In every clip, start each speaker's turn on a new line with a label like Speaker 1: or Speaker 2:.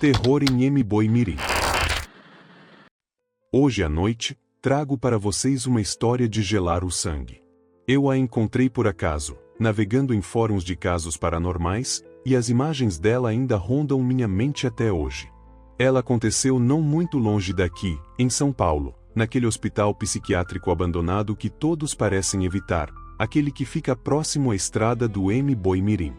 Speaker 1: Terror em M'Boy-Mirim. Hoje à noite, trago para vocês uma história de gelar o sangue. Eu a encontrei por acaso, navegando em fóruns de casos paranormais, e as imagens dela ainda rondam minha mente até hoje. Ela aconteceu não muito longe daqui, em São Paulo, naquele hospital psiquiátrico abandonado que todos parecem evitar, aquele que fica próximo à estrada do M'Boy-Mirim.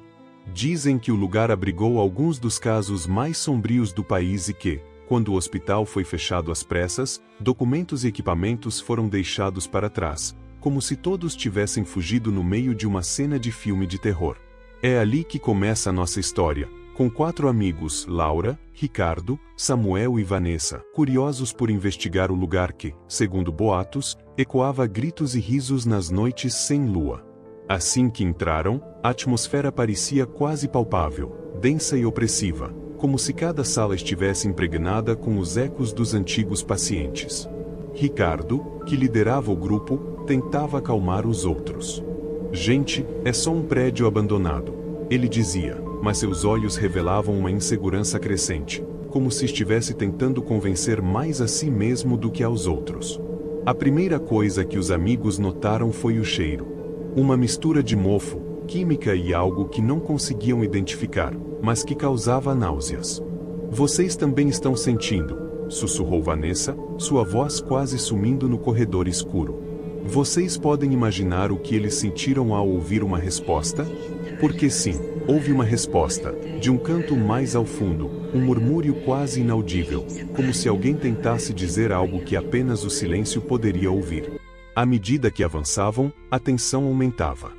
Speaker 1: Dizem que o lugar abrigou alguns dos casos mais sombrios do país e que, quando o hospital foi fechado às pressas, documentos e equipamentos foram deixados para trás, como se todos tivessem fugido no meio de uma cena de filme de terror. É ali que começa a nossa história, com 4 amigos, Laura, Ricardo, Samuel e Vanessa, curiosos por investigar o lugar que, segundo boatos, ecoava gritos e risos nas noites sem lua. Assim que entraram, a atmosfera parecia quase palpável, densa e opressiva, como se cada sala estivesse impregnada com os ecos dos antigos pacientes. Ricardo, que liderava o grupo, tentava acalmar os outros. Gente, é só um prédio abandonado, ele dizia, mas seus olhos revelavam uma insegurança crescente, como se estivesse tentando convencer mais a si mesmo do que aos outros. A primeira coisa que os amigos notaram foi o cheiro. Uma mistura de mofo, química e algo que não conseguiam identificar, mas que causava náuseas. Vocês também estão sentindo, sussurrou Vanessa, sua voz quase sumindo no corredor escuro. Vocês podem imaginar o que eles sentiram ao ouvir uma resposta? Porque sim, houve uma resposta, de um canto mais ao fundo, um murmúrio quase inaudível, como se alguém tentasse dizer algo que apenas o silêncio poderia ouvir. À medida que avançavam, a tensão aumentava.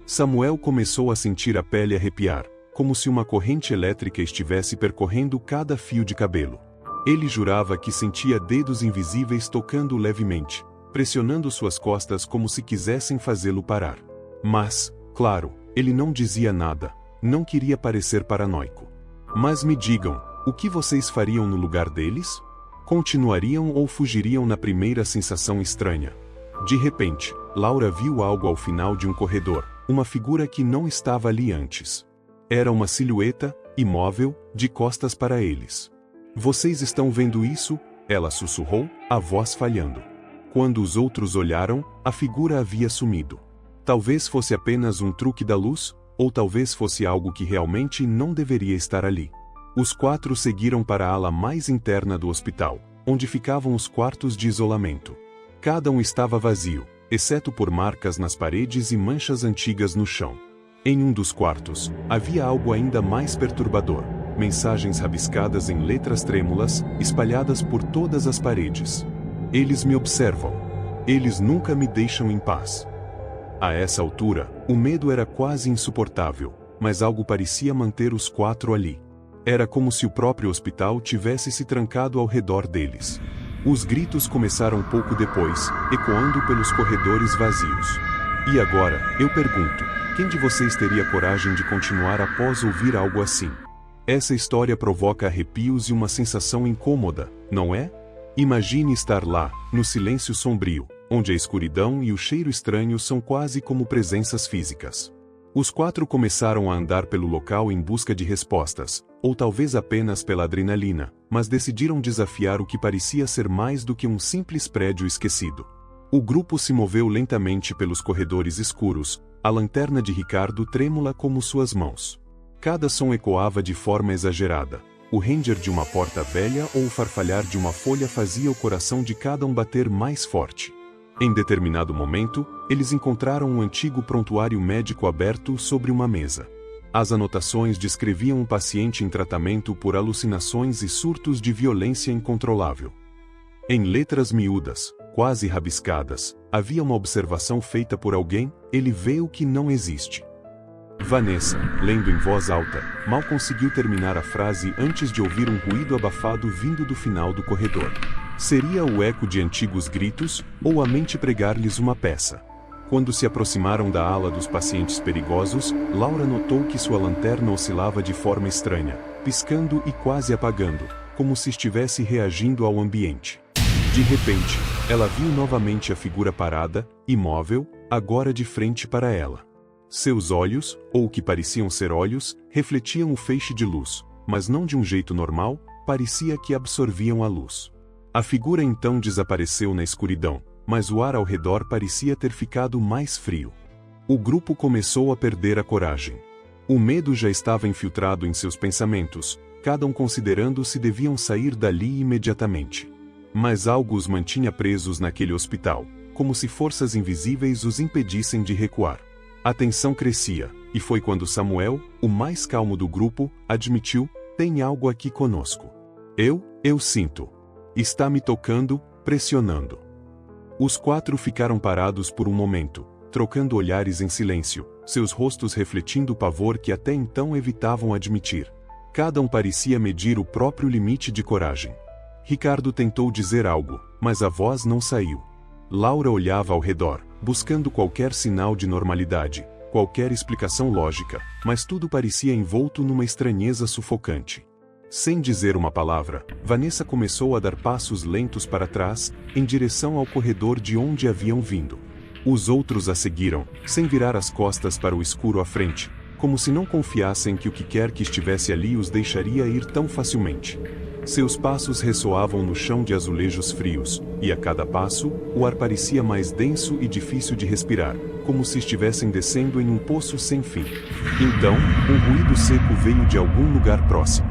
Speaker 1: Samuel começou a sentir a pele arrepiar, como se uma corrente elétrica estivesse percorrendo cada fio de cabelo. Ele jurava que sentia dedos invisíveis tocando levemente, pressionando suas costas como se quisessem fazê-lo parar. Mas, claro, ele não dizia nada, não queria parecer paranoico. Mas me digam, o que vocês fariam no lugar deles? Continuariam ou fugiriam na primeira sensação estranha? De repente, Laura viu algo ao final de um corredor, uma figura que não estava ali antes. Era uma silhueta, imóvel, de costas para eles. Vocês estão vendo isso? Ela sussurrou, a voz falhando. Quando os outros olharam, a figura havia sumido. Talvez fosse apenas um truque da luz, ou talvez fosse algo que realmente não deveria estar ali. Os 4 seguiram para a ala mais interna do hospital, onde ficavam os quartos de isolamento. Cada um estava vazio, exceto por marcas nas paredes e manchas antigas no chão. Em um dos quartos, havia algo ainda mais perturbador: mensagens rabiscadas em letras trêmulas, espalhadas por todas as paredes. Eles me observam. Eles nunca me deixam em paz. A essa altura, o medo era quase insuportável, mas algo parecia manter os 4 ali. Era como se o próprio hospital tivesse se trancado ao redor deles. Os gritos começaram pouco depois, ecoando pelos corredores vazios. E agora, eu pergunto, quem de vocês teria coragem de continuar após ouvir algo assim? Essa história provoca arrepios e uma sensação incômoda, não é? Imagine estar lá, no silêncio sombrio, onde a escuridão e o cheiro estranho são quase como presenças físicas. Os 4 começaram a andar pelo local em busca de respostas, ou talvez apenas pela adrenalina, mas decidiram desafiar o que parecia ser mais do que um simples prédio esquecido. O grupo se moveu lentamente pelos corredores escuros, a lanterna de Ricardo trêmula como suas mãos. Cada som ecoava de forma exagerada. O ranger de uma porta velha ou o farfalhar de uma folha fazia o coração de cada um bater mais forte. Em determinado momento, eles encontraram um antigo prontuário médico aberto sobre uma mesa. As anotações descreviam um paciente em tratamento por alucinações e surtos de violência incontrolável. Em letras miúdas, quase rabiscadas, havia uma observação feita por alguém: ele vê o que não existe. Vanessa, lendo em voz alta, mal conseguiu terminar a frase antes de ouvir um ruído abafado vindo do final do corredor. Seria o eco de antigos gritos, ou a mente pregar-lhes uma peça? Quando se aproximaram da ala dos pacientes perigosos, Laura notou que sua lanterna oscilava de forma estranha, piscando e quase apagando, como se estivesse reagindo ao ambiente. De repente, ela viu novamente a figura parada, imóvel, agora de frente para ela. Seus olhos, ou o que pareciam ser olhos, refletiam o feixe de luz, mas não de um jeito normal, parecia que absorviam a luz. A figura então desapareceu na escuridão, mas o ar ao redor parecia ter ficado mais frio. O grupo começou a perder a coragem. O medo já estava infiltrado em seus pensamentos, cada um considerando se deviam sair dali imediatamente. Mas algo os mantinha presos naquele hospital, como se forças invisíveis os impedissem de recuar. A tensão crescia, e foi quando Samuel, o mais calmo do grupo, admitiu: "Tem algo aqui conosco. Eu sinto. Está me tocando, pressionando." Os 4 ficaram parados por um momento, trocando olhares em silêncio, seus rostos refletindo o pavor que até então evitavam admitir. Cada um parecia medir o próprio limite de coragem. Ricardo tentou dizer algo, mas a voz não saiu. Laura olhava ao redor, buscando qualquer sinal de normalidade, qualquer explicação lógica, mas tudo parecia envolto numa estranheza sufocante. Sem dizer uma palavra, Vanessa começou a dar passos lentos para trás, em direção ao corredor de onde haviam vindo. Os outros a seguiram, sem virar as costas para o escuro à frente, como se não confiassem que o que quer que estivesse ali os deixaria ir tão facilmente. Seus passos ressoavam no chão de azulejos frios, e a cada passo, o ar parecia mais denso e difícil de respirar, como se estivessem descendo em um poço sem fim. Então, um ruído seco veio de algum lugar próximo.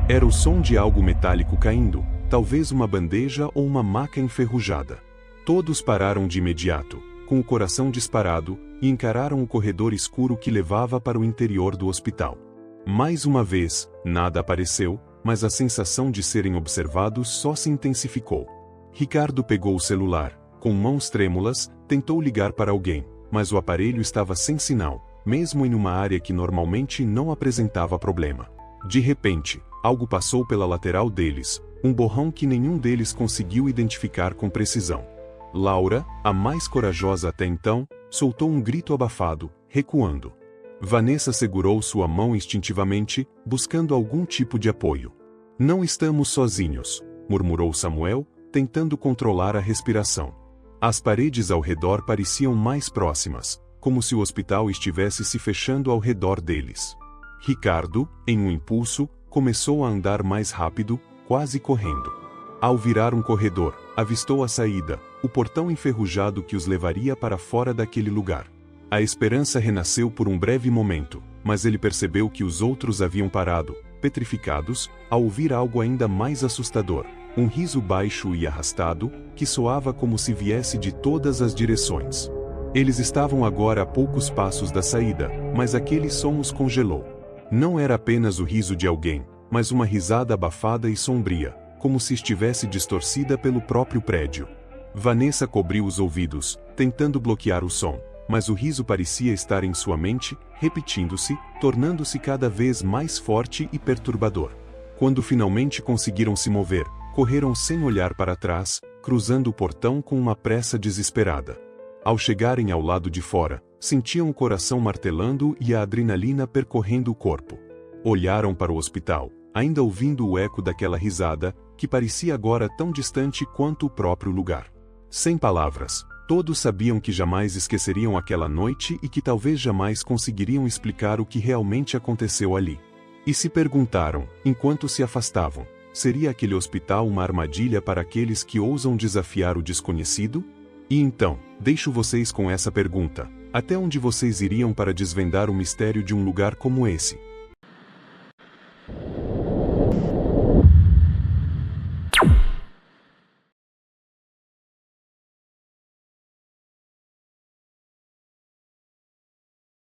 Speaker 1: Era o som de algo metálico caindo, talvez uma bandeja ou uma maca enferrujada. Todos pararam de imediato, com o coração disparado, e encararam o corredor escuro que levava para o interior do hospital. Mais uma vez, nada apareceu, mas a sensação de serem observados só se intensificou. Ricardo pegou o celular, com mãos trêmulas, tentou ligar para alguém, mas o aparelho estava sem sinal, mesmo em uma área que normalmente não apresentava problema. De repente, algo passou pela lateral deles, um borrão que nenhum deles conseguiu identificar com precisão. Laura, a mais corajosa até então, soltou um grito abafado, recuando. Vanessa segurou sua mão instintivamente, buscando algum tipo de apoio. "Não estamos sozinhos", murmurou Samuel, tentando controlar a respiração. As paredes ao redor pareciam mais próximas, como se o hospital estivesse se fechando ao redor deles. Ricardo, em um impulso, começou a andar mais rápido, quase correndo. Ao virar um corredor, avistou a saída, o portão enferrujado que os levaria para fora daquele lugar. A esperança renasceu por um breve momento, mas ele percebeu que os outros haviam parado, petrificados, ao ouvir algo ainda mais assustador, um riso baixo e arrastado, que soava como se viesse de todas as direções. Eles estavam agora a poucos passos da saída, mas aquele som os congelou. Não era apenas o riso de alguém, mas uma risada abafada e sombria, como se estivesse distorcida pelo próprio prédio. Vanessa cobriu os ouvidos, tentando bloquear o som, mas o riso parecia estar em sua mente, repetindo-se, tornando-se cada vez mais forte e perturbador. Quando finalmente conseguiram se mover, correram sem olhar para trás, cruzando o portão com uma pressa desesperada. Ao chegarem ao lado de fora, sentiam o coração martelando e a adrenalina percorrendo o corpo. Olharam para o hospital, ainda ouvindo o eco daquela risada, que parecia agora tão distante quanto o próprio lugar. Sem palavras, todos sabiam que jamais esqueceriam aquela noite e que talvez jamais conseguiriam explicar o que realmente aconteceu ali. E se perguntaram, enquanto se afastavam, seria aquele hospital uma armadilha para aqueles que ousam desafiar o desconhecido? E então, deixo vocês com essa pergunta: até onde vocês iriam para desvendar o mistério de um lugar como esse?